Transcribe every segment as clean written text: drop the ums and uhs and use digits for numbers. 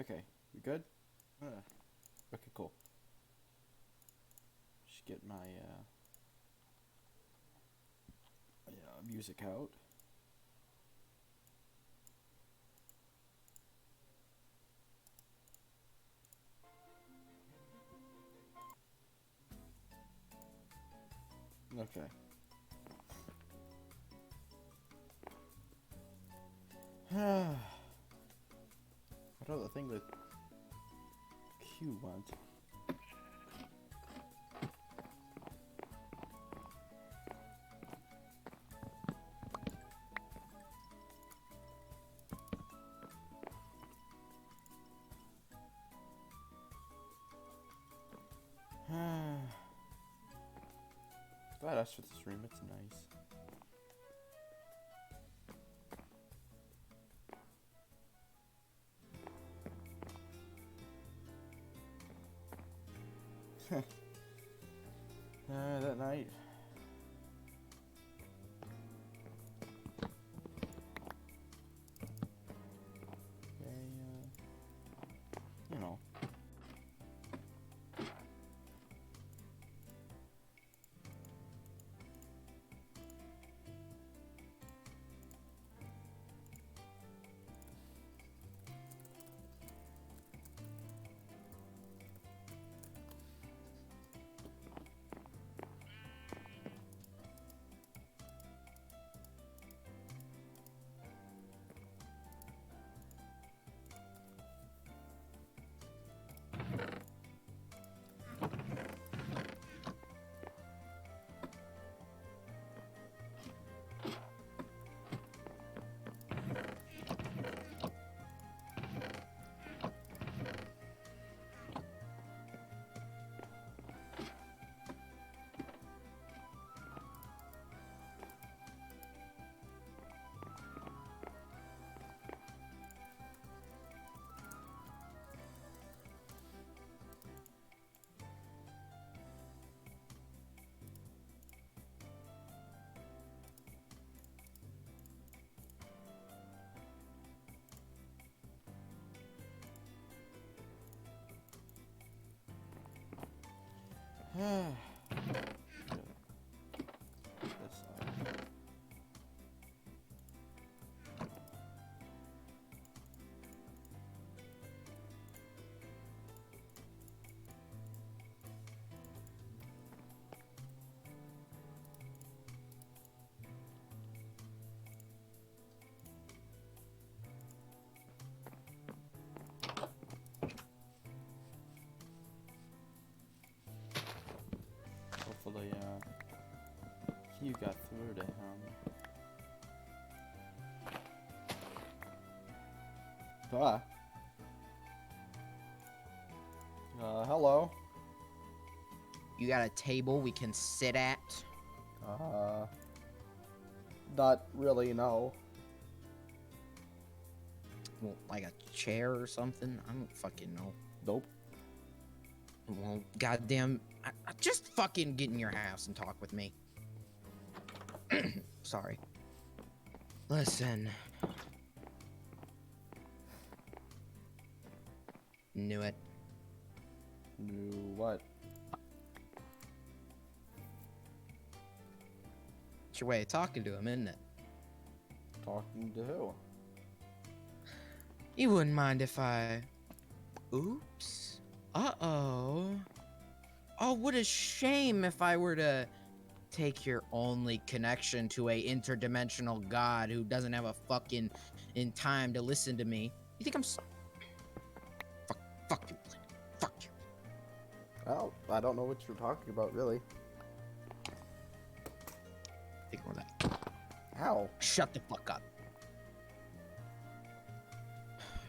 Okay, we good? Okay, cool. Just get my music out. Okay. What other thing that Q wants? Glad I asked for this room, it's nice. That night. You know. This side. Hopefully, you got through to him. Ah. Hello. You got a table we can sit at? Not really, no. Well, like a chair or something? I don't fucking know. Nope. Well, goddamn, I just fucking get in your house and talk with me. Sorry. Listen. Knew it. Knew what? It's your way of talking to him, isn't it? Talking to who? You wouldn't mind if I... Oops. Uh-oh. Oh, what a shame if I were to take your only connection to a interdimensional god who doesn't have a fucking in time to listen to me. You think I'm fuck you, Blake. Fuck you. Well, I don't know what you're talking about, really. Ignore that. How? Shut the fuck up.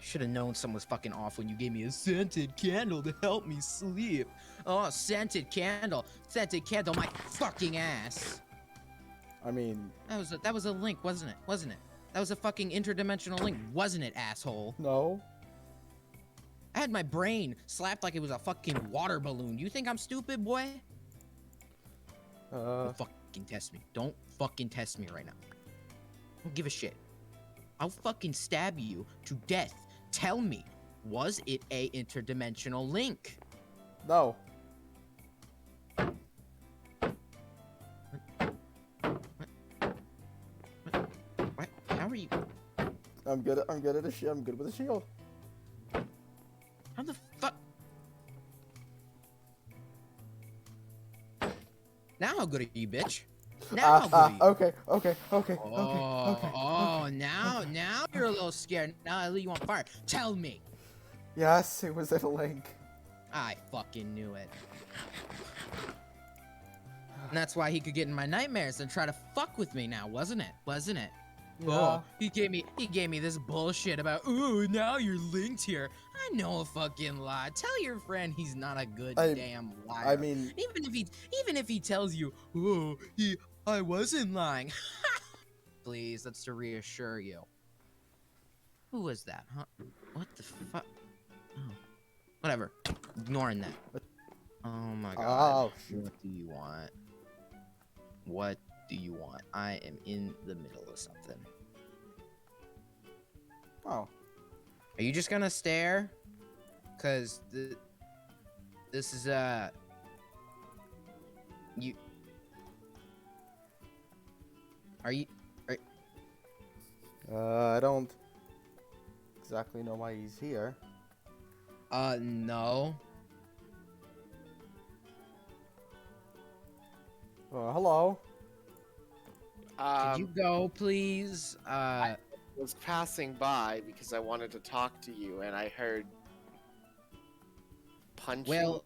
Should have known someone was fucking off when you gave me a scented candle to help me sleep. Oh, scented candle. Scented candle, my fucking ass. I mean... That was a link, wasn't it? Wasn't it? That was a fucking interdimensional link, wasn't it, asshole? No. I had my brain slapped like it was a fucking water balloon. You think I'm stupid, boy? Don't fucking test me. Don't fucking test me right now. Don't give a shit. I'll fucking stab you to death. Tell me. Was it a interdimensional link? No. What? How are you? I'm good. I'm good at a I'm good with a shield. How the fuck? Now how good are you, bitch? Now how good are you? Okay. Now you're a little scared. Now I leave you on fire. Tell me. Yes, it was a link. I fucking knew it. And that's why he could get in my nightmares and try to fuck with me now, wasn't it? Wasn't it? Yeah. Oh, he gave me this bullshit about, ooh, now you're linked here. I know a fucking lie. Tell your friend he's not a good damn liar. I mean, even if he tells you, oh, I wasn't lying. Please, that's to reassure you. Who was that, huh? What the fuck? Oh, whatever. Ignoring that. Oh my god. Oh, shoot. What do you want? What do you want? I am in the middle of something. Oh. Are you just gonna stare? Cause this is you. Are you? I don't exactly know why he's here. No. Hello. Could you go, please? I was passing by because I wanted to talk to you, and I heard punching. Well,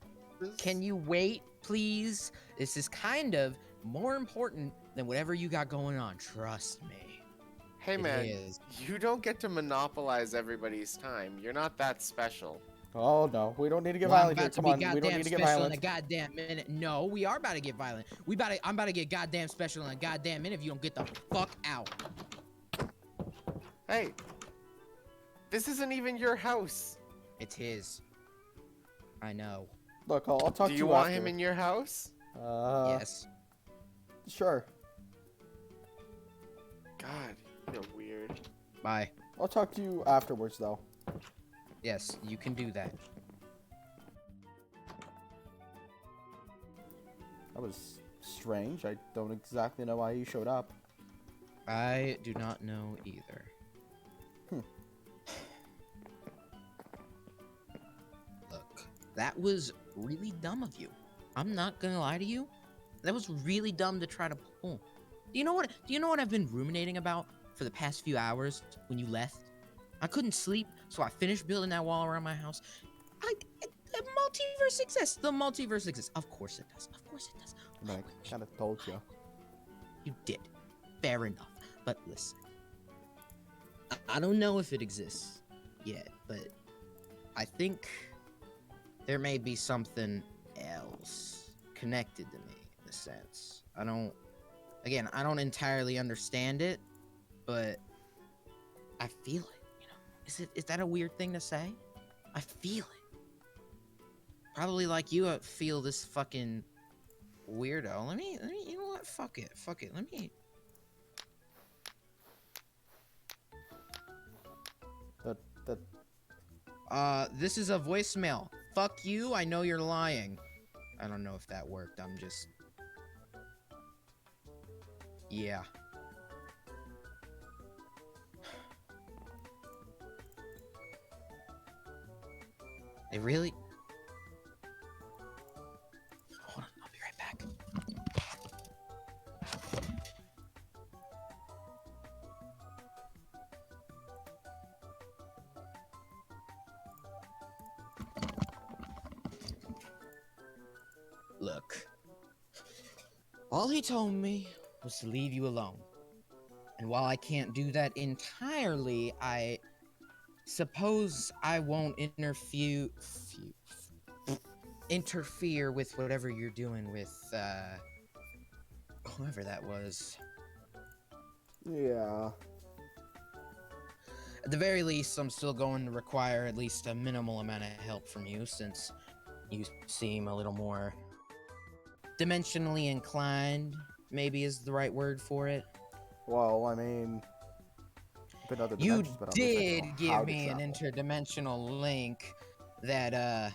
can you wait, please? This is kind of more important than whatever you got going on. Trust me. Hey It man, is. you don't get to monopolize everybody's time. You're not that special. Oh no, we don't need to get Well, I'm violent here. about to Come be on, we don't goddamn need to get special in a violent. goddamn minute. No, we are about to get violent. I'm about to get goddamn special in a goddamn minute if you don't get the fuck out. Hey, this isn't even your house. It's his. I know. Look, I'll talk to Do you you want after. him in your house? Yes. Sure. God, you're weird. Bye. I'll talk to you afterwards, though. Yes, you can do that. That was strange. I don't exactly know why he showed up. I do not know either. Look, that was really dumb of you. I'm not gonna lie to you. That was really dumb to try to pull. Do you know what I've been ruminating about for the past few hours when you left? I couldn't sleep, so I finished building that wall around my house. The multiverse exists. The multiverse exists. Of course it does. Of course it does. I mean, I kind of told you. You did. Fair enough. But listen. I don't know if it exists yet, but I think there may be something else connected to me in a sense. I don't entirely understand it, but I feel it, you know. Is that a weird thing to say? I feel it. Probably like you feel this fucking weirdo. Let me, you know what? Fuck it. Let me. This is a voicemail. Fuck you, I know you're lying. I don't know if that worked, I'm just... Yeah. They really... Hold on, I'll be right back. Look, all he told me was to leave you alone. And while I can't do that entirely, I suppose I won't interfere with whatever you're doing with, whoever that was. Yeah. At the very least, I'm still going to require at least a minimal amount of help from you, since you seem a little more dimensionally inclined, maybe is the right word for it. Well, I mean, been other You dimensions, but at least I did know how give to me an travel. interdimensional link that, Yeah,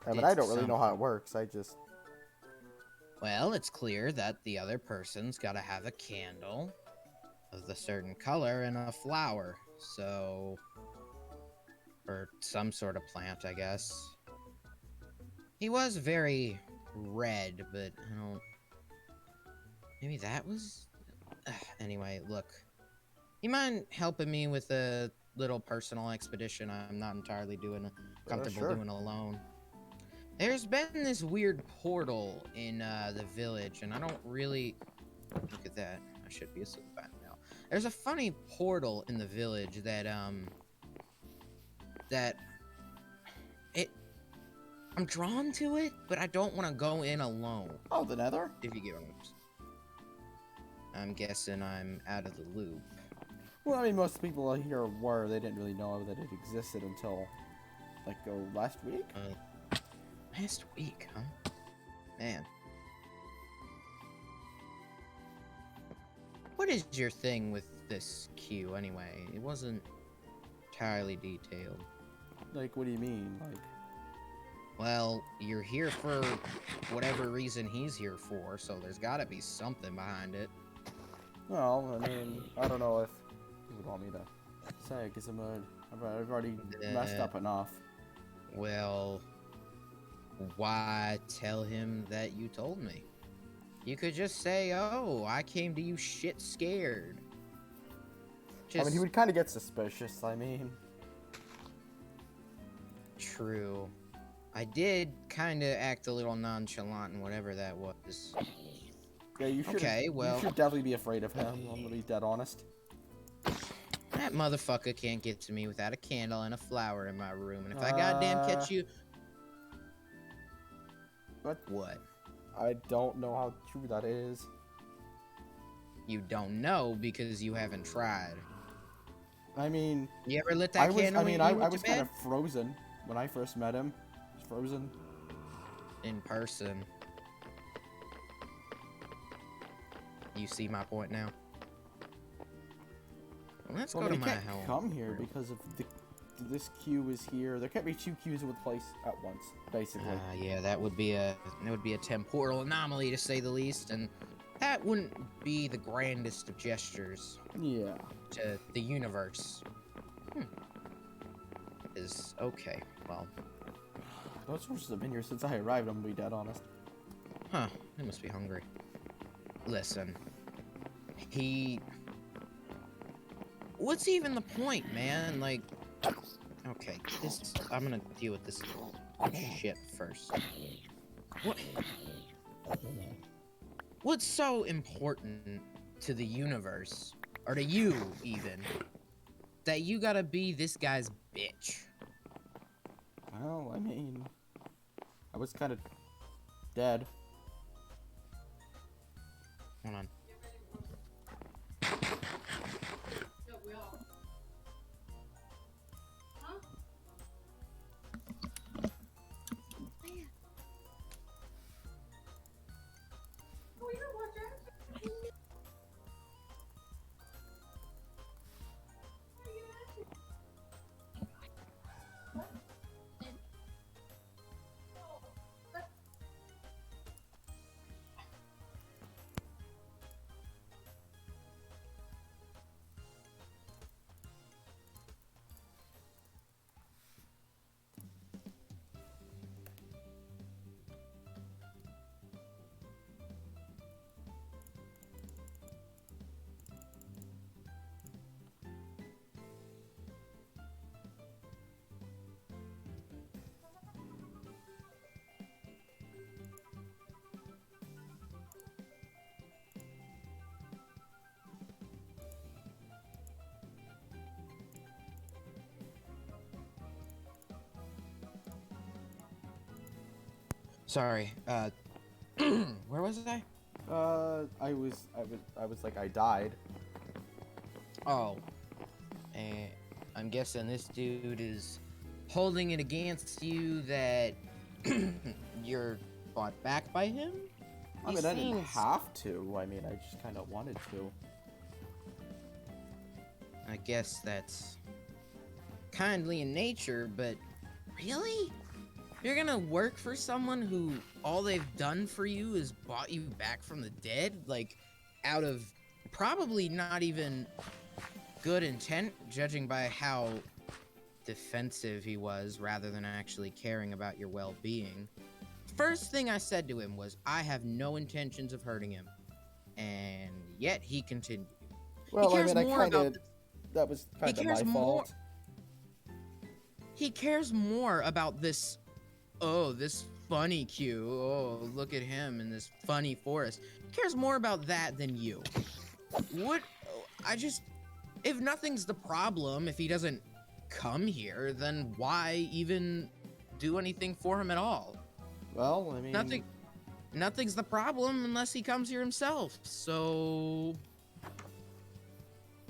but did I don't really know how it something. works. I just... Well, it's clear that the other person's gotta have a candle of the certain color and a flower. So, or some sort of plant, I guess. He was very red, but I don't... Maybe that was... Anyway, look. You mind helping me with a little personal expedition I'm not entirely comfortable sure. doing alone? There's been this weird portal in the village, and I don't really... Look at that. I should be a superfan now. There's a funny portal in the village that, I'm drawn to it, but I don't want to go in alone. Oh, the Nether? If you get what I'm guessing I'm out of the loop. Well, I mean, most people here were. They didn't really know that it existed until, like, last week? Last week, huh? Man. What is your thing with this queue, anyway? It wasn't entirely detailed. Like, what do you mean? Like... Well, you're here for whatever reason he's here for, so there's gotta be something behind it. Well, I mean, I don't know if you would want me to say, because I've already messed up enough. Well, why tell him that you told me? You could just say, oh, I came to you shit scared. I mean, he would kind of get suspicious, I mean. True. I did kind of act a little nonchalant in whatever that was. Yeah, you should. Okay, well... You should definitely be afraid of him, I'm gonna be dead honest. That motherfucker can't get to me without a candle and a flower in my room, and if I goddamn catch you... What? I don't know how true that is. You don't know because you haven't tried. I mean... You ever lit that candle when you I went was to kind bed? of frozen when I first met him. He was frozen. In person. You see my point now? Let's Well, go they to my can't home. come here because of this queue is here. There can't be two queues in one place at once, basically. Yeah, that would be a temporal anomaly to say the least, and that wouldn't be the grandest of gestures Yeah. to the universe. Is okay. Well, Those horses have been here since I arrived, I'm gonna be dead honest. huh? They must be hungry. Listen, what's even the point, man? Like, okay, I'm gonna deal with this shit first. What's so important to the universe, or to you even, that you gotta be this guy's bitch? Well, I mean, I was kind of dead. Hold on. Sorry. Where was I? I was like, I died. Oh. And I'm guessing this dude is holding it against you that you're bought back by him? I mean, I didn't have to. I mean, I just kind of wanted to. I guess that's kindly in nature, but really? You're gonna work for someone who all they've done for you is bought you back from the dead? Like, out of probably not even good intent, judging by how defensive he was rather than actually caring about your well-being. First thing I said to him was, I have no intentions of hurting him. And yet he continued. Well, I cares mean, more about that was kind of my cares more- fault. He cares more about this, oh, this funny cue. Oh, look at him in this funny forest. He cares more about that than you. What? If nothing's the problem, if he doesn't come here, then why even do anything for him at all? Well, I mean... Nothing's the problem unless he comes here himself, so...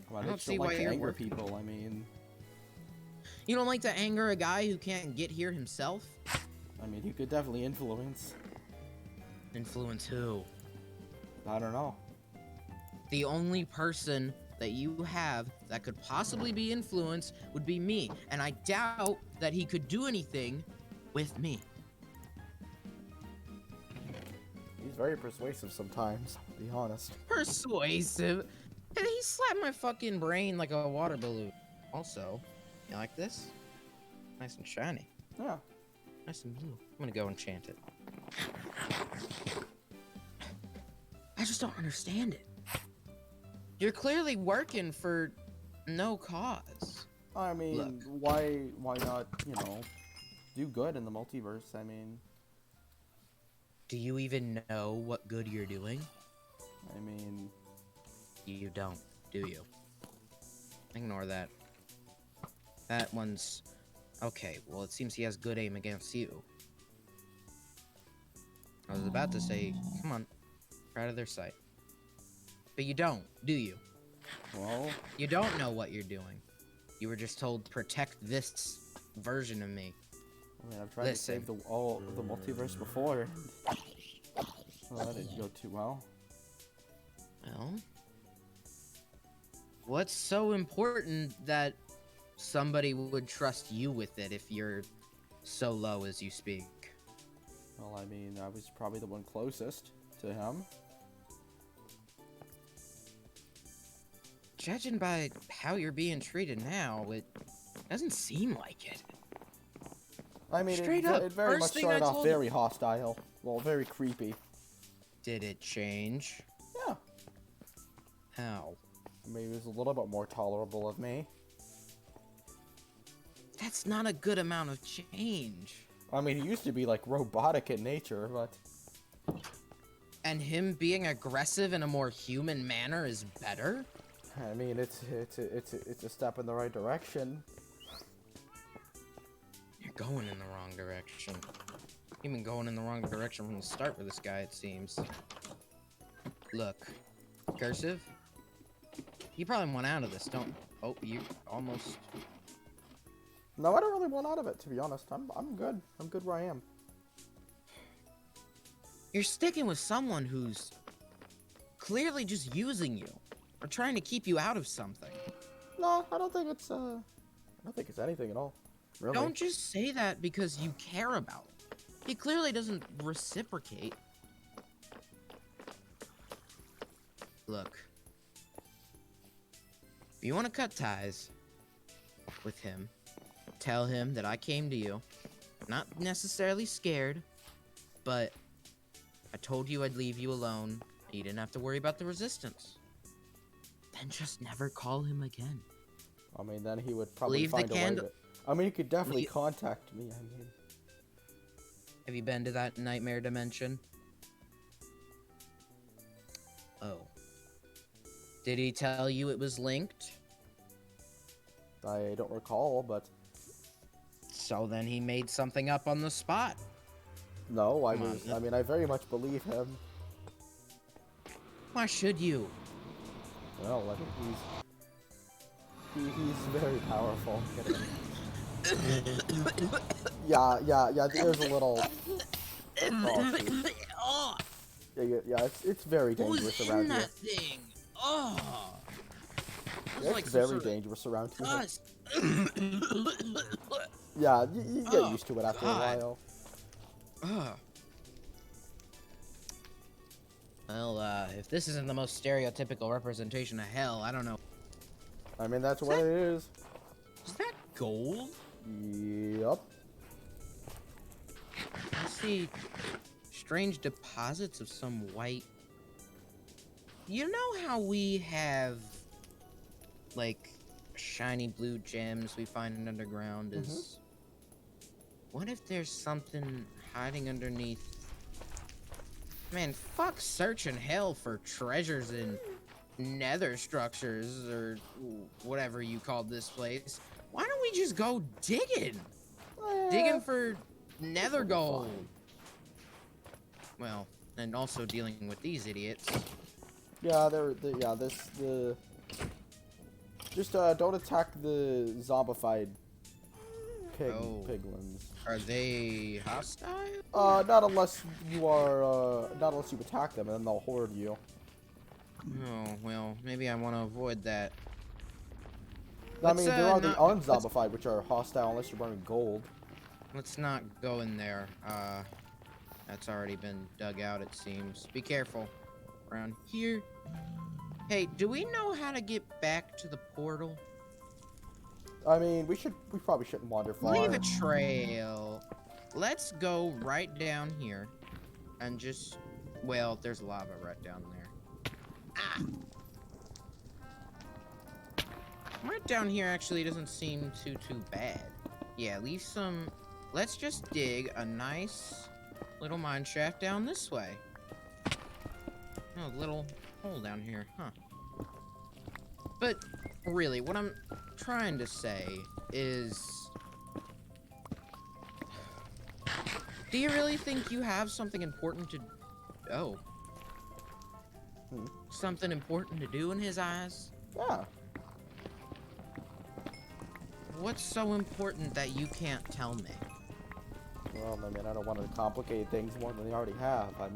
Well, I don't see why to you're anger working. people, I mean... You don't like to anger a guy who can't get here himself? I mean, he could definitely influence. Influence who? I don't know. The only person that you have that could possibly be influenced would be me, and I doubt that he could do anything with me. He's very persuasive sometimes, to be honest. Persuasive? He slapped my fucking brain like a water balloon. Also, you like this? Nice and shiny. Yeah. Nice and blue. I'm gonna go enchant it. I just don't understand it. You're clearly working for no cause. I mean, Look. why not, you know, do good in the multiverse? I mean... Do you even know what good you're doing? I mean... You don't, do you? Ignore that. That one's... Okay, well, it seems he has good aim against you. I was about to say, come on, out of their sight. But you don't, do you? Well... You don't know what you're doing. You were just told, protect this version of me. I mean, I've tried Listen. to save all the multiverse before. Well, that didn't go too well. Well... What's so important that somebody would trust you with it if you're so low as you speak? Well, I mean, I was probably the one closest to him. Judging by how you're being treated now, it doesn't seem like it. I mean, Straight it up, very first much thing I started off told very hostile. Well, very creepy. Did it change? Yeah. How? Maybe it was a little bit more tolerable of me. That's not a good amount of change. I mean, he used to be, like, robotic in nature, but... And him being aggressive in a more human manner is better? I mean, it's a step in the right direction. You're going in the wrong direction. You've been going in the wrong direction from the start with this guy, it seems. Look. Cursive? You probably want out of this, don't... Oh, you almost... No, I don't really want out of it, to be honest. I'm good. I'm good where I am. You're sticking with someone who's clearly just using you. Or trying to keep you out of something. No, I don't think it's, I don't think it's anything at all. Really. Don't just say that because you care about it. He clearly doesn't reciprocate. Look. If you want to cut ties with him, tell him that I came to you. Not necessarily scared, but I told you I'd leave you alone. And you didn't have to worry about the resistance. Then just never call him again. I mean, then he would probably Leave the find a way candle- to... I mean, he could definitely contact me, I mean... Have you been to that nightmare dimension? Oh. Did he tell you it was linked? I don't recall, but... So then he made something up on the spot. No, I Come on. was... I mean, I very much believe him. Why should you? Well, I mean, he's very powerful. Yeah, there's a little... Oh, shoot. Oh, Yeah, it's very who's dangerous in around here. that thing? Oh. It's like some very sort of dangerous around here. dust. Yeah, you get Oh, used to it after God. a while. Ugh. Well, if this isn't the most stereotypical representation of hell, I don't know. I mean, that's what it is. Is that gold? Yep. I see strange deposits of some white. You know how we have, like, shiny blue gems we find underground? What if there's something hiding underneath? Man, fuck searching hell for treasures in nether structures or whatever you called this place. Why don't we just go digging? Digging for nether gold. Well, and also dealing with these idiots. Yeah, just don't attack the zombified piglins. Are they hostile? Not unless you attack them, and then they'll hoard you. Oh, well, maybe I want to avoid that. I mean, there are the unzombified, which are hostile unless you're wearing gold. Let's not go in there. That's already been dug out, it seems. Be careful. Around here. Hey, do we know how to get back to the portal? I mean, we probably shouldn't wander far. Leave a trail. Let's go right down here and just, well, there's lava right down there. Ah! Right down here actually doesn't seem too bad. Yeah, leave some, let's just dig a nice little mine shaft down this way. Oh, little hole down here, huh? But really, what I'm trying to say is, do you really think you have something important to, something important to do in his eyes? Yeah. What's so important that you can't tell me? Well, I mean, I don't want to complicate things more than they already have. I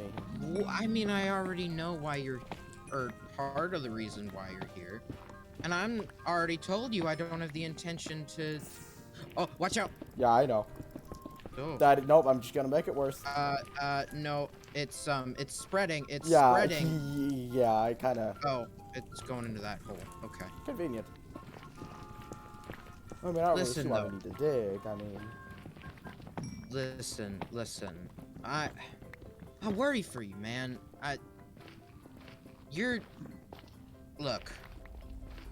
already know why you're, or part of the reason why you're here. And I'm already told you I don't have the intention to... Oh, watch out! Yeah, I know. Oh. Nope, I'm just gonna make it worse. No, it's spreading, spreading. Yeah, I kinda... Oh, it's going into that hole, okay. Convenient. I mean, I don't really see why we need to dig, I mean... Listen. I worry for you, man. Look,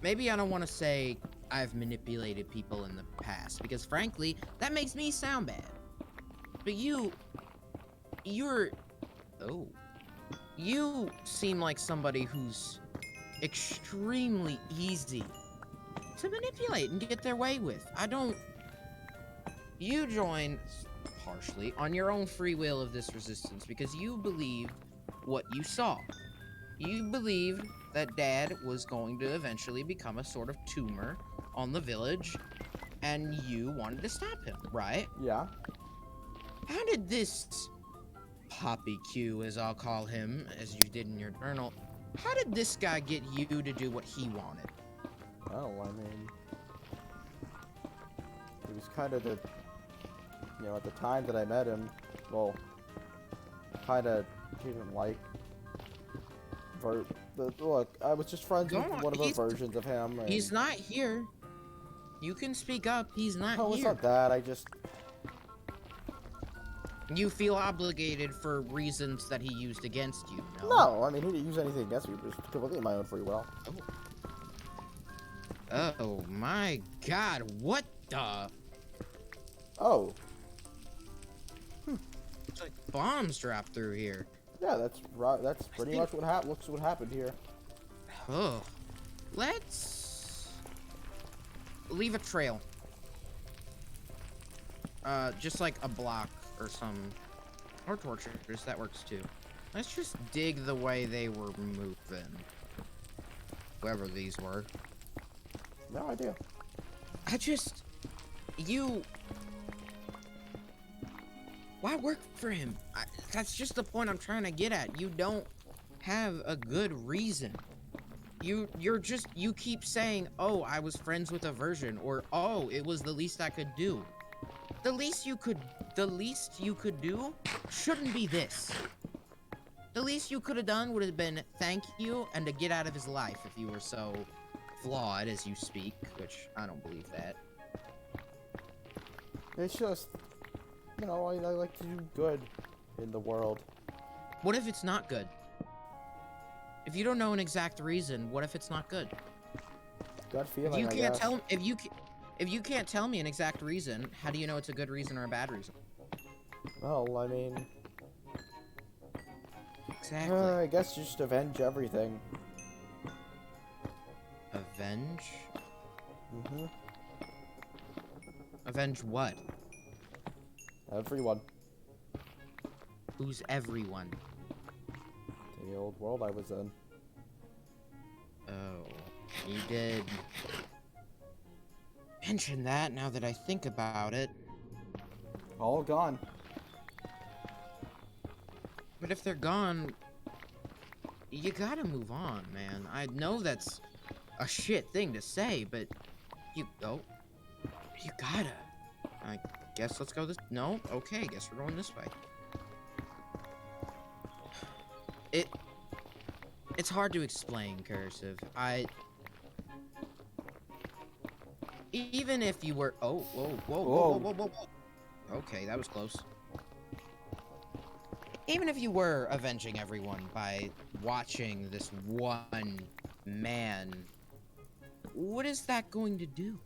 maybe I don't want to say I've manipulated people in the past, because frankly, that makes me sound bad. But you seem like somebody who's extremely easy to manipulate and get their way with. You joined partially on your own free will of this resistance because you believed what you saw. You believed that Dad was going to eventually become a sort of tumor on the village, and you wanted to stop him, right? Yeah. How did this Poppy Q, as I'll call him, as you did in your journal, how did this guy get you to do what he wanted? Oh, I mean... It was kind of the... You know, at the time that I met him, well, kind of didn't like... Look, I was just friends with one of the versions of him. And... He's not here. You can speak up. He's not here. Oh, it's not that. I just... You feel obligated for reasons that he used against you, no? No, I mean, he didn't use anything against me. It was completely my own free will. Oh my god, what the... Oh. It's like bombs dropped through here. Yeah, that's right. That's pretty much what happened here. Oh. Let's... leave a trail. Just like a block or some... or torches, that works too. Let's just dig the way they were moving. Whoever these were. No idea. Why work for him? That's just the point I'm trying to get at. You don't have a good reason. you keep saying, oh, I was friends with a version, or oh, it was the least I could do. The least you could do shouldn't be this. The least you could have done would have been thank you and to get out of his life if you were so flawed as you speak, which I don't believe that. It's just, you know, I like to do good in the world. What if it's not good? If you don't know an exact reason, what if it's not good? Gut feeling, If you I can't guess. tell if you can't tell me an exact reason, how do you know it's a good reason or a bad reason? Well, I mean, Exactly. I guess just avenge everything. Avenge? Mm-hmm. Avenge what? Everyone. Who's everyone? The old world I was in. Oh, you did mention that now that I think about it. All gone. But if they're gone, you gotta move on, man. I know that's a shit thing to say, but you gotta. I guess let's go this. No, okay, guess we're going this way. It's hard to explain, Cursive. Even if you were, oh, whoa. Okay, that was close. Even if you were avenging everyone by watching this one man, what is that going to do?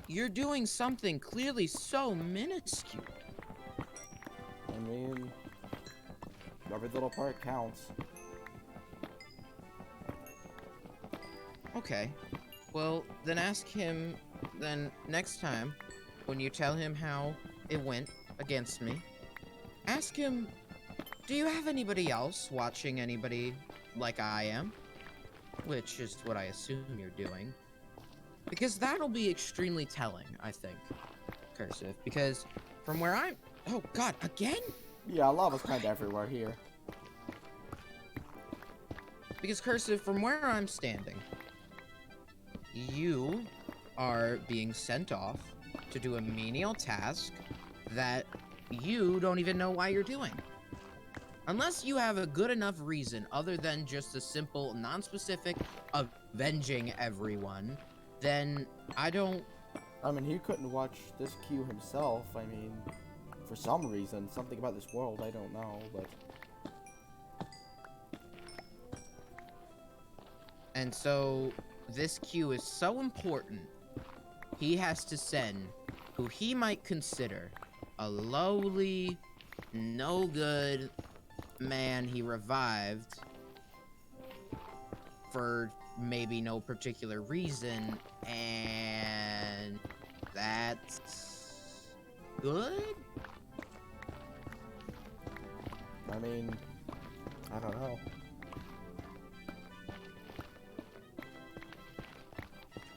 You're doing something clearly so minuscule. I mean, every little part counts. Okay. Well, then ask him, then next time, when you tell him how it went against me, ask him, do you have anybody else watching anybody like I am? Which is what I assume you're doing. Because that'll be extremely telling, I think, Cursive. Because from where I'm... Oh, God, again? Yeah, lava's kind of everywhere here. Because, Cursive, from where I'm standing, you are being sent off to do a menial task that you don't even know why you're doing. Unless you have a good enough reason other than just a simple, non-specific avenging everyone, then I don't... I mean, he couldn't watch this queue himself. I mean, for some reason, something about this world, I don't know, but... And so, this queue is so important, he has to send who he might consider a lowly, no-good man he revived for maybe no particular reason, and that's good? I mean, I don't know.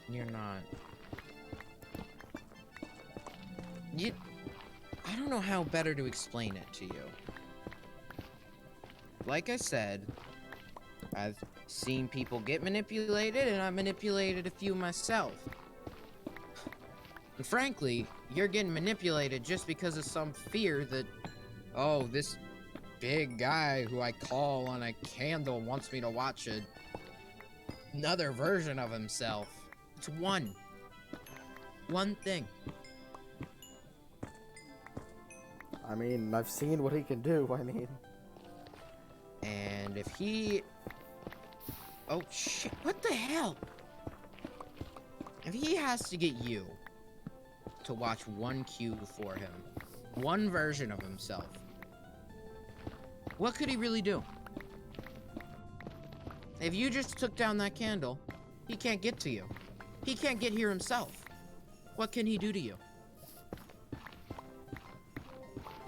You're not. I don't know how better to explain it to you. Like I said, I've seen people get manipulated, and I manipulated a few myself. And frankly, you're getting manipulated just because of some fear that, oh, this big guy who I call on a candle wants me to watch another version of himself. It's one thing. I mean, I've seen what he can do, I mean... And if he... Oh, shit. What the hell? If he has to get you to watch one cue for him, one version of himself, what could he really do? If you just took down that candle, he can't get to you. He can't get here himself. What can he do to you?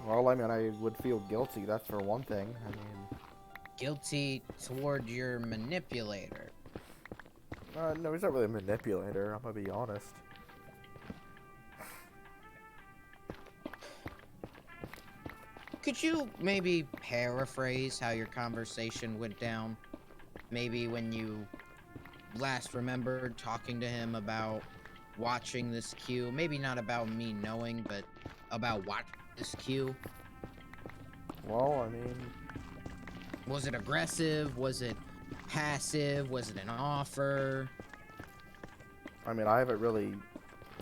Well, I mean, I would feel guilty, that's for one thing. I mean... Guilty toward your manipulator. No, he's not really a manipulator, I'm gonna be honest. Could you maybe paraphrase how your conversation went down? Maybe when you last remembered talking to him about watching this queue? Maybe not about me knowing, but about watching this queue. Well, I mean, Was it aggressive? Was it passive? Was it an offer? I haven't really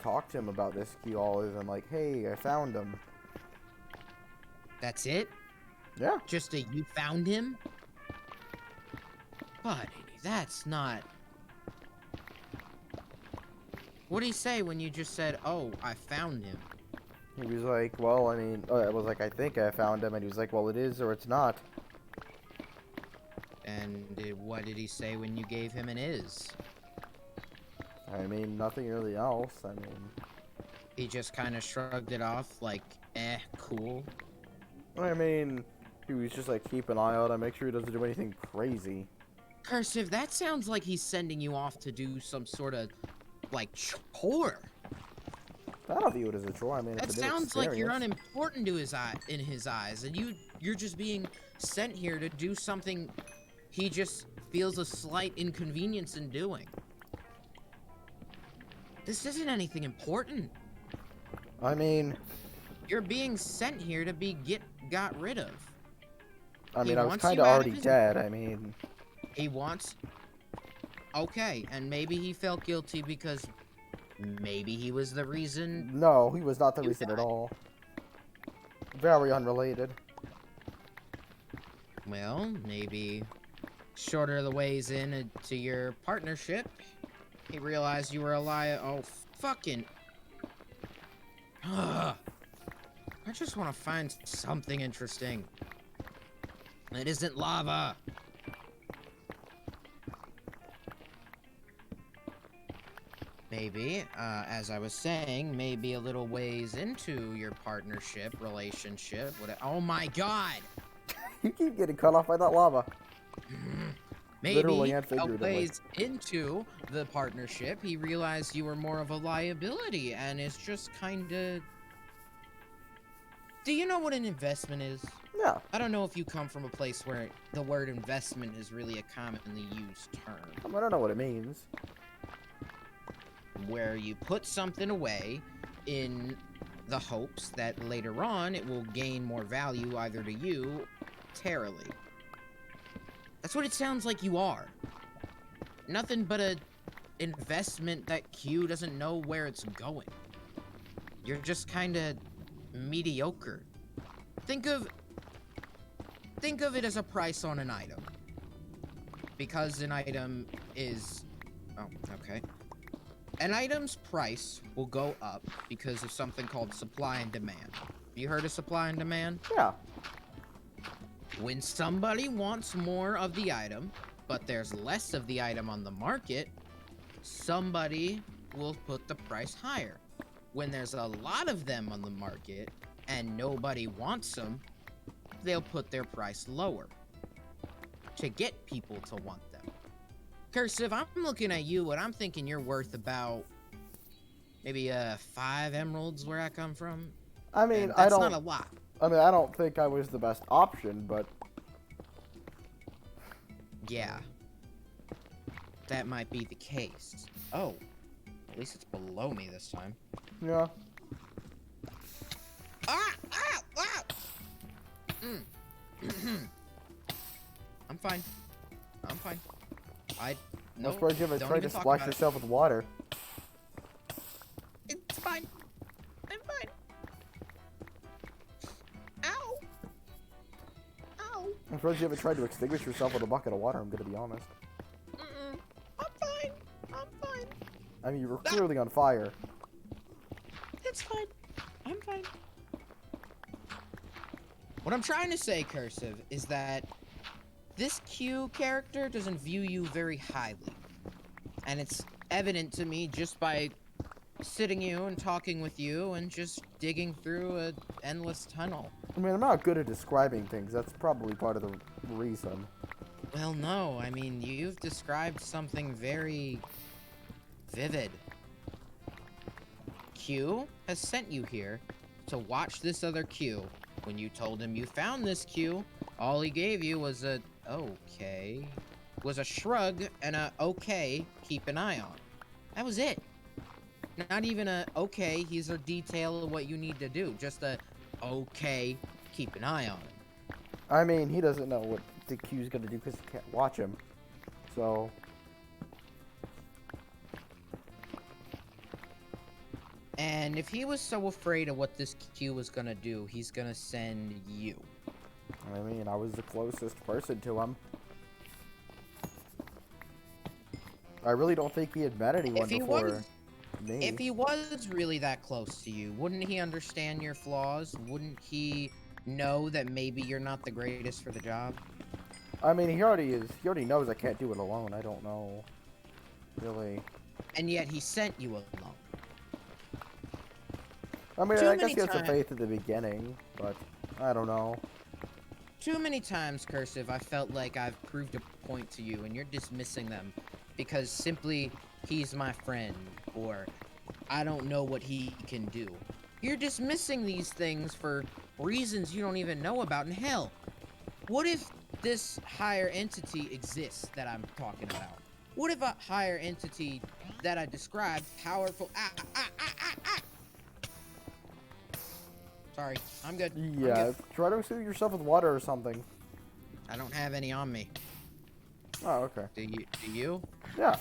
talked to him about this queue other than like, hey, I found him. That's it? Yeah. Just a you found him? Buddy, that's not... What did he say when you just said, oh, I found him? He was like, well, I was like, I think I found him, and he was like, well, it is or it's not. And what did he say when you gave him an is? Nothing really else. He just kind of shrugged it off like, cool. He was just like, keep an eye out and make sure he doesn't do anything crazy. Cursive, that sounds like he's sending you off to do some sort of, like, chore. I don't view it as a chore. That it's a new sounds like you're experience. unimportant to in his eyes, and you're just being sent here to do something he just feels a slight inconvenience in doing. This isn't anything important. You're being sent here to be got rid of. I He was wants kind you of out of already his- dead. He wants... Okay, and maybe he felt guilty because maybe he was the reason... No, he was not the You reason at died. all. Very unrelated. Well, maybe shorter the ways in to your partnership, he realized you were a liar. Oh, fucking... Ugh. I just want to find something interesting. It isn't lava. Maybe, as I was saying, maybe a little ways into your partnership, relationship. Oh my god! You keep getting cut off by that lava. Literally Maybe and a figuratively. ways into the partnership, he realized you were more of a liability and is just kind of... Do you know what an investment is? Yeah. I don't know if you come from a place where the word investment is really a commonly used term. I don't know what it means. Where you put something away in the hopes that later on it will gain more value either to you or monetarily. That's what it sounds like you are. Nothing but a investment that Q doesn't know where it's going. You're just kind of mediocre. Think of it as a price on an item. Because an item is... Oh, okay. An item's price will go up because of something called supply and demand. You heard of supply and demand? Yeah. When somebody wants more of the item, but there's less of the item on the market, somebody will put the price higher. When there's a lot of them on the market and nobody wants them, they'll put their price lower to get people to want them. Cursive, I'm looking at you and I'm thinking you're worth about maybe 5 emeralds where I come from. And I that's don't. not a lot. I don't think I was the best option, but Yeah. That might be the case. Oh. At least it's below me this time. yeah. Ah! Ah! Ah! I'm fine. I'm fine. No, I suppose you haven't don't tried even to talk splash about it. yourself with water. It's fine. I'm fine. Ow! Ow! I suppose you haven't tried to extinguish yourself with a bucket of water, I'm gonna be honest. Mm-mm. I'm fine. I'm fine. You were clearly on fire. It's fine. I'm fine. What I'm trying to say, Cursive, is that this Q character doesn't view you very highly. And it's evident to me just by sitting you and talking with you and just digging through an endless tunnel. I'm not good at describing things. That's probably part of the reason. Well, no, I mean, you've described something very vivid. Q has sent you here to watch this other Q. When you told him you found this Q, all he gave you was a, okay. was a shrug and a okay, keep an eye on. That was it. Not even a okay, here's a detail of what you need to do. Just a okay, keep an eye on him. I mean, he doesn't know what the Q's gonna do because he can't watch him. So. And if he was so afraid of what this Q was gonna do, he's gonna send you. I mean, I was the closest person to him. I really don't think he had met anyone before me. If he was really that close to you, wouldn't he understand your flaws? Wouldn't he know that maybe you're not the greatest for the job? I mean, he already is. He already knows I can't do it alone. I don't know, really. And yet he sent you alone. I mean, Too I guess many he had some times- faith at the beginning, but I don't know. Too many times, Cursive, I felt like I've proved a point to you, and you're dismissing them because simply he's my friend, or I don't know what he can do. You're dismissing these things for reasons you don't even know about. And hell, what if this higher entity exists that I'm talking about? What if a higher entity that I described, powerful... Sorry, I'm good. I'm Yeah, good. try to soothe yourself with water or something. I don't have any on me. Oh, okay. Do you? Do you? Yeah.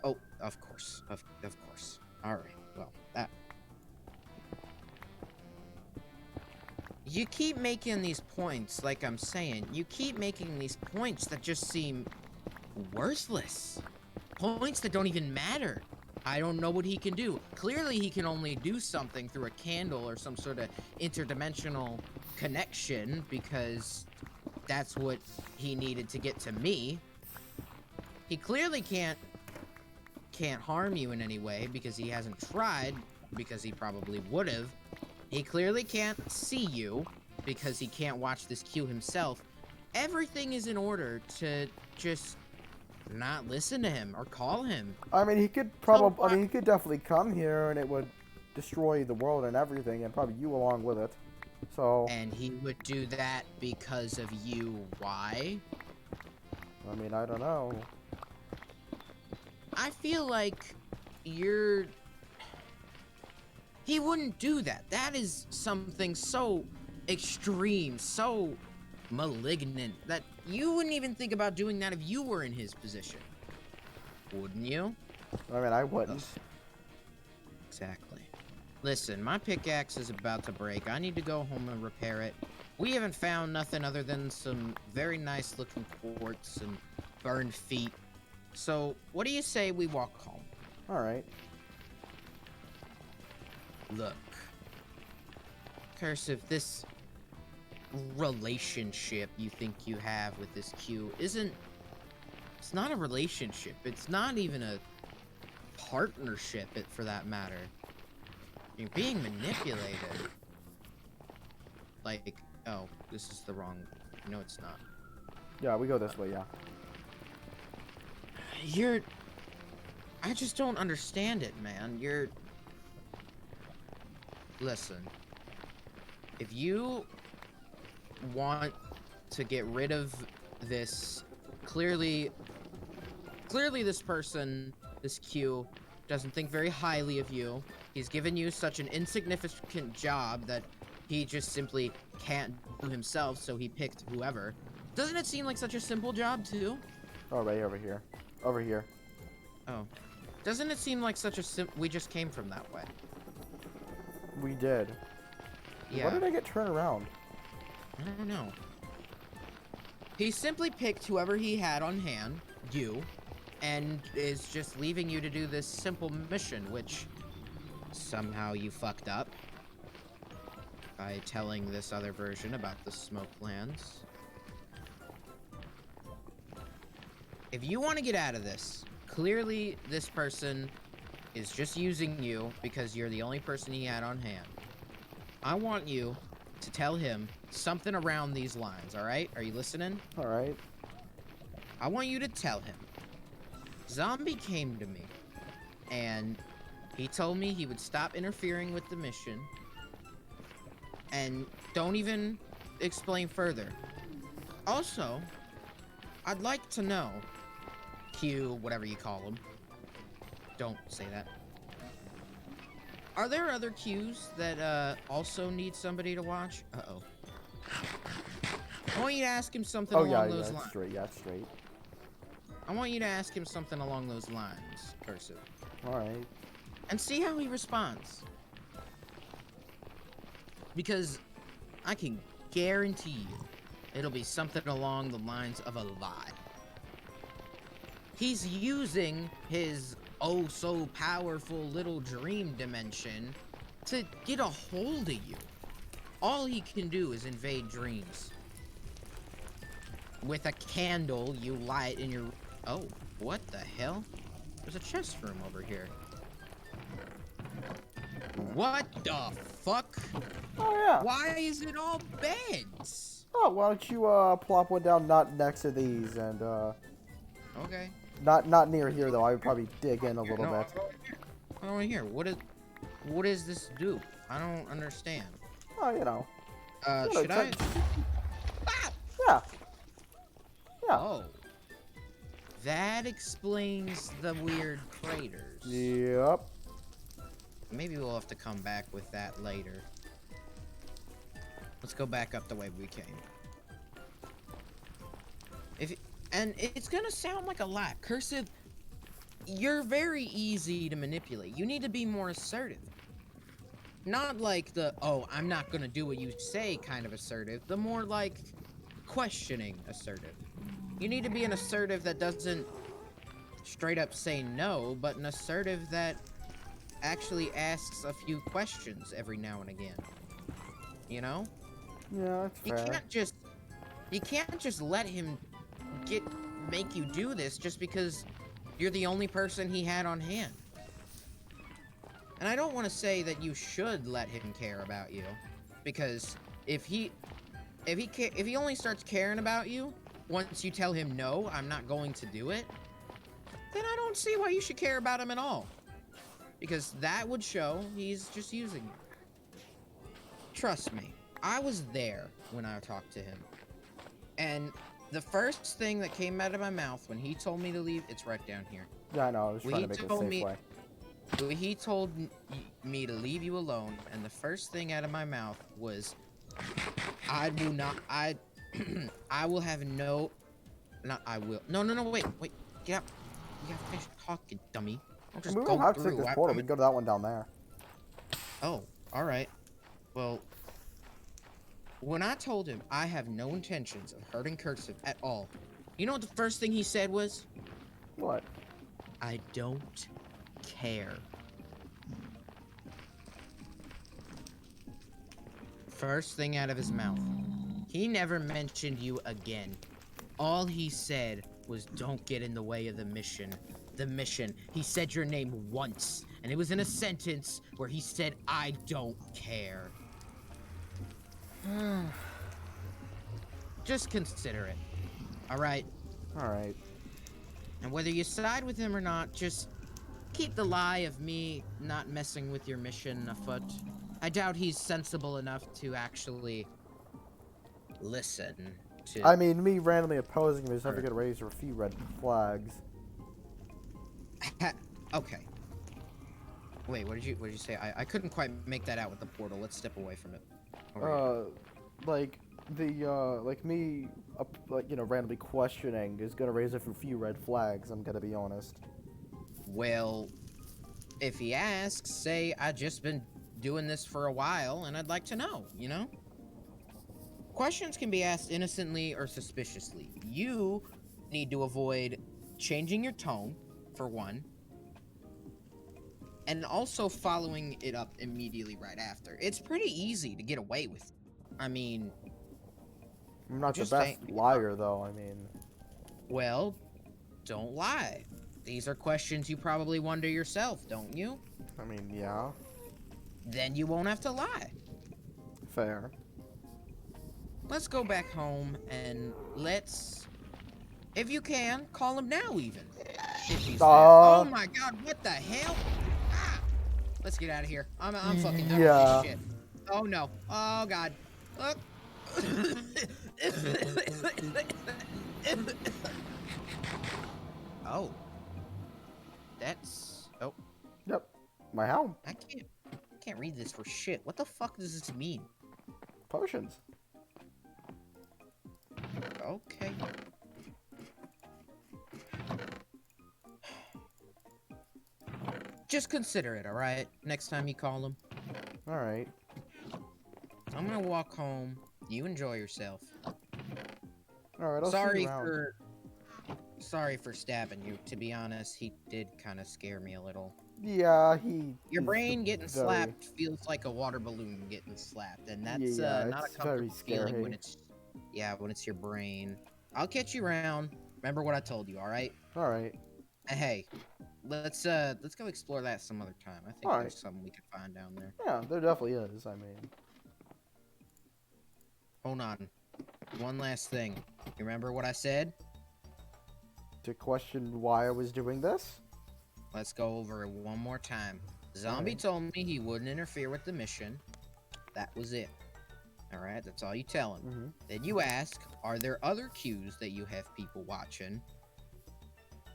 Oh, of course. Of course. All right. Well, that... You keep making these points, like I'm saying. You keep making these points that just seem worthless. Points that don't even matter. I don't know what he can do. Clearly, he can only do something through a candle or some sort of interdimensional connection because that's what he needed to get to me. He clearly can't harm you in any way because he hasn't tried, because he probably would have. He clearly can't see you because he can't watch this Q himself. Everything is in order to just not listen to him or call him. I mean, he could probably. I mean, he could definitely come here, and it would destroy the world and everything, and probably you along with it. So. And he would do that because of you. Why? I mean, I don't know. I feel like you're... He wouldn't do that. That is something so extreme, so malignant, that you wouldn't even think about doing that if you were in his position. Wouldn't you? I mean, I wouldn't. Exactly. Listen, my pickaxe is about to break. I need to go home and repair it. We haven't found nothing other than some very nice looking quartz and burned feet. So, what do you say we walk home? Alright. Look, Cursive, this relationship you think you have with this Q isn't... It's not a relationship. It's not even a partnership, for that matter. You're being manipulated. Like, oh, this is the wrong... No, it's not. Yeah, we go this way, yeah. You're... I just don't understand it, man. You're... Listen. If you want to get rid of this, clearly this person, this Q, doesn't think very highly of you. He's given you such an insignificant job that he just simply can't do himself, so he picked whoever. Doesn't it seem like such a simple job, too? Oh, right over here. Over here. Oh. Doesn't it seem like such a we just came from that way? We did. Yeah. Why did I get turned around? I don't know. He simply picked whoever he had on hand, you, and is just leaving you to do this simple mission, which somehow you fucked up by telling this other version about the smoke lands. If you want to get out of this, clearly this person is just using you because you're the only person he had on hand. I want you to tell him something around these lines, alright? Are you listening? Alright. I want you to tell him. Zombie came to me, and he told me he would stop interfering with the mission, and don't even explain further. Also, I'd like to know, Q, whatever you call him. Don't say that. Are there other Qs that also need somebody to watch? Uh-oh. I want you to ask him something along those lines. Straight. Yeah, straight. I want you to ask him something along those lines, Cursive. Alright. And see how he responds. Because I can guarantee you it'll be something along the lines of a lie. He's using his oh so powerful little dream dimension to get a hold of you. All he can do is invade dreams. With a candle, you light in your... Oh, what the hell? There's a chest room over here. What the fuck? Oh, yeah. Why is it all beds? Oh, why don't you, plop one down not next to these and, Okay. Not near here, though. I would probably dig in a little bit. I don't want to hear. What does this do? I don't understand. Oh, you know. Should I? Ah! Yeah. Yeah. Oh. That explains the weird craters. Yep. Maybe we'll have to come back with that later. Let's go back up the way we came. And it's gonna sound like a lot. Cursive, you're very easy to manipulate. You need to be more assertive. Not like the, oh, I'm not gonna do what you say kind of assertive. The more like questioning assertive. You need to be an assertive that doesn't straight up say no, but an assertive that actually asks a few questions every now and again. You know? Yeah, that's fair. You can't just let him make you do this just because you're the only person he had on hand. And I don't want to say that you should let him care about you, because if he only starts caring about you once you tell him no, I'm not going to do it, then I don't see why you should care about him at all. Because that would show he's just using you. Trust me, I was there when I talked to him. And the first thing that came out of my mouth when he told me to leave, it's right down here. Yeah, I know. I was trying to make it a safe way. He told me to leave you alone, and the first thing out of my mouth was, I will have no, not I will. No, wait, get out. You gotta finish talking, dummy. Don't just We go don't have to through. take this portal. We can go to that one down there. Oh, alright. Well, when I told him I have no intentions of hurting Cursive at all, you know what the first thing he said was? What? I don't care. First thing out of his mouth. He never mentioned you again. All he said was, don't get in the way of the mission. The mission. He said your name once, and it was in a sentence where he said, I don't care. Just consider it. Alright? Alright. And whether you side with him or not, just keep the lie of me not messing with your mission afoot. I doubt he's sensible enough to actually listen to... I mean, me randomly opposing him is never gonna raise a few red flags. Okay. Wait, what did you say? I couldn't quite make that out with the portal. Let's step away from it. Like me, you know, randomly questioning is gonna raise a few red flags. I'm gonna be honest. Well, if he asks, say I just been doing this for a while and I'd like to know, you know? Questions can be asked innocently or suspiciously. You need to avoid changing your tone, for one, and also following it up immediately right after. It's pretty easy to get away with. I mean... I'm not the best liar, though, I mean... Well, don't lie. These are questions you probably wonder yourself, don't you? I mean, yeah. Then you won't have to lie. Fair. Let's go back home and let's, if you can, call him now even. If he's there. Oh my god, what the hell? Ah! Let's get out of here. I'm fucking done with this shit. Oh no. Oh god. Oh, that's. Oh, Yep. My helm. I can't read this for shit. What the fuck does this mean? Potions. Okay. Just consider it, alright? Next time you call him. Alright. I'm gonna walk home. You enjoy yourself. Alright, I'll see you around. Sorry for stabbing you. To be honest, he did kind of scare me a little. Yeah, Your is brain getting very- slapped feels like a water balloon getting slapped, and that's Yeah, not a it's very comfortable feeling when scary. when it's your brain. I'll catch you around. Remember what I told you, all right? Alright. And hey, let's go explore that some other time. I think Alright. there's something we can find down there. Yeah, there definitely is, I mean. Hold on. One last thing. You remember what I said? To question why I was doing this? Let's go over it one more time. Zombie Alright. told me he wouldn't interfere with the mission. That was it. Alright, that's all you tell him. Mm-hmm. Then you ask, are there other cues that you have people watching?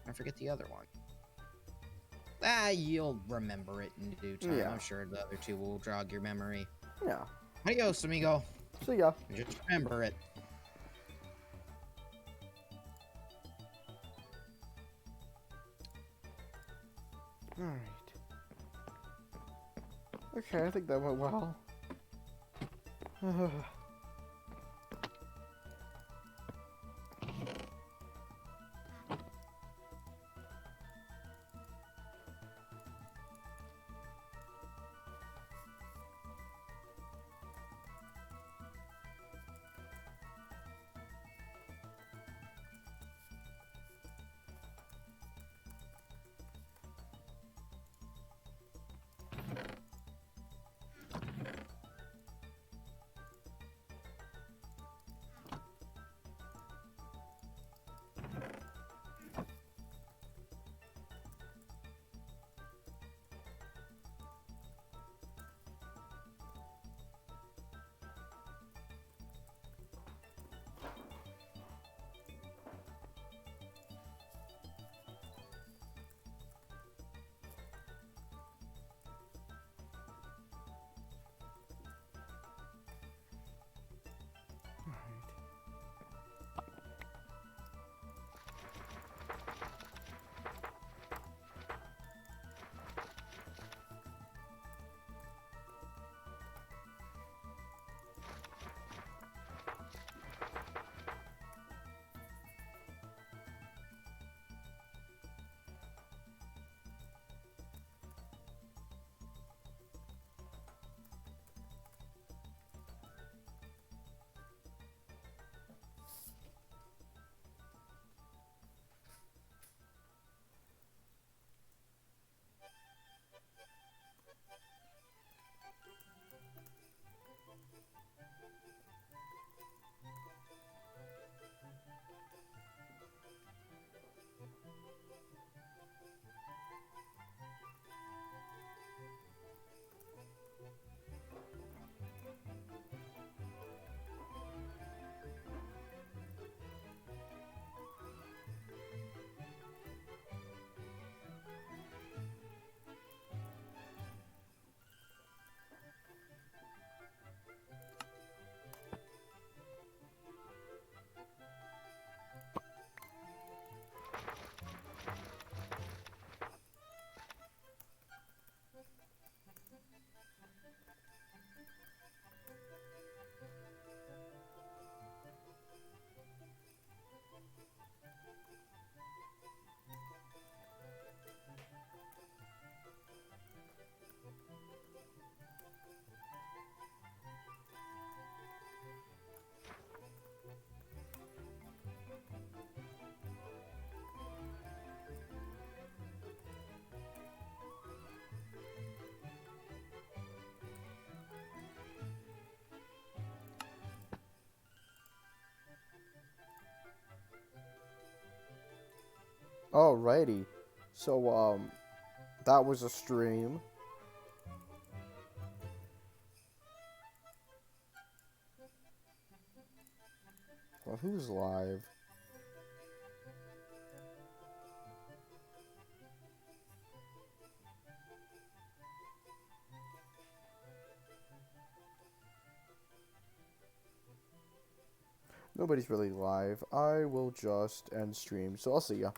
I forget the other one. You'll remember it in due time. Yeah. I'm sure the other two will jog your memory. Yeah. Adios, amigo. See ya. Just remember it. Alright. Okay, I think that went well. Alrighty. So, that was a stream. Well, who's live? Nobody's really live. I will just end stream, so I'll see ya.